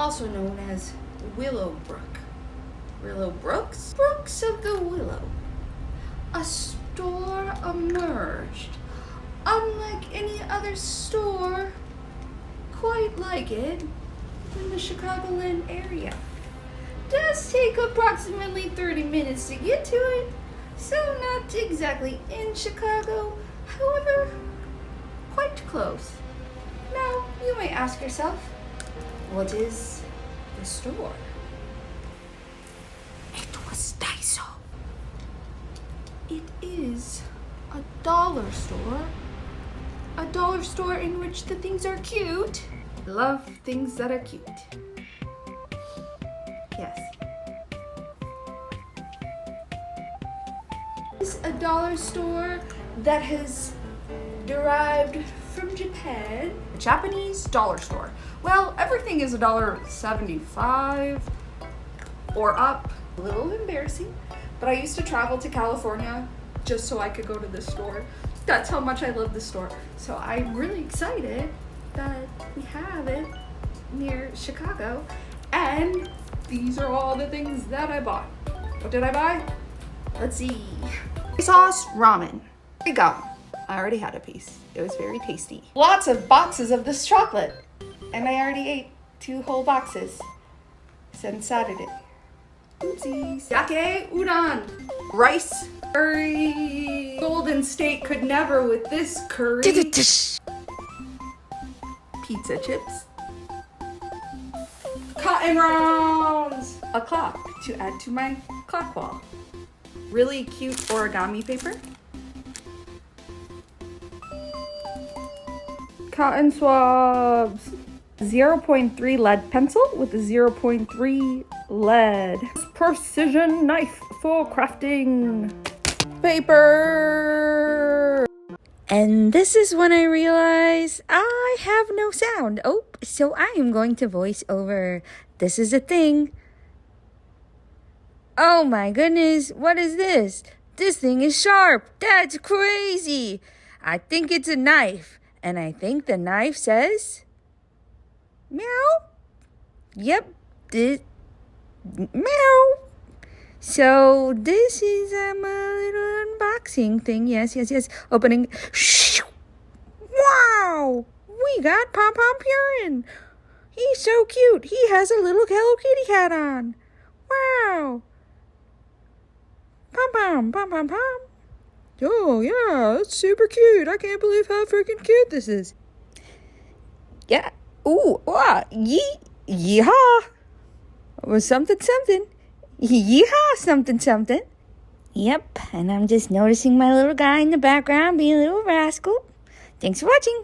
also known as Willowbrook. Willowbrooks? Brooks of the Willow. A store emerged, unlike any other store quite like it in the Chicagoland area. Does take approximately 30 minutes to get to it, so not exactly in Chicago, however, quite close. Now, you may ask yourself, what is the store? It was Daiso. It is a dollar store. A dollar store in which the things are cute. I love things that are cute. Yes. It's a dollar store that has derived from Japan. A Japanese dollar store. Well, everything is $1.75 or up. A little embarrassing, but I used to travel to California just so I could go to this store. That's how much I love this store. So I'm really excited that we have it near Chicago. And these are all the things that I bought. What did I buy? Let's see. Sauce ramen. Here you go. I already had a piece. It was very tasty. Lots of boxes of this chocolate. And I already ate 2 whole boxes since Saturday. Oopsies. Sake udon. Rice curry. Golden State could never with this curry. Pizza chips. Cotton rounds. A clock to add to my clock wall. Really cute origami paper. Cotton swabs. 0.3 lead pencil with a 0.3 lead. Precision knife for crafting. Paper. And this is when I realize I have no sound. Oh, so I am going to voice over. This is a thing. Oh my goodness, what is this? This thing is sharp. That's crazy. I think it's a knife. And I think the knife says, meow. Yep, meow. So this is a little unboxing thing. Yes. Opening. Wow, we got Pom Pom Purin. He's so cute. He has a little Hello Kitty hat on. Wow. Pom Pom. Oh, yeah, that's super cute. I can't believe how freaking cute this is. Yeah. Ooh, wow. Yeehaw. Or something. Yeehaw, something. Yep, and I'm just noticing my little guy in the background being a little rascal. Thanks for watching.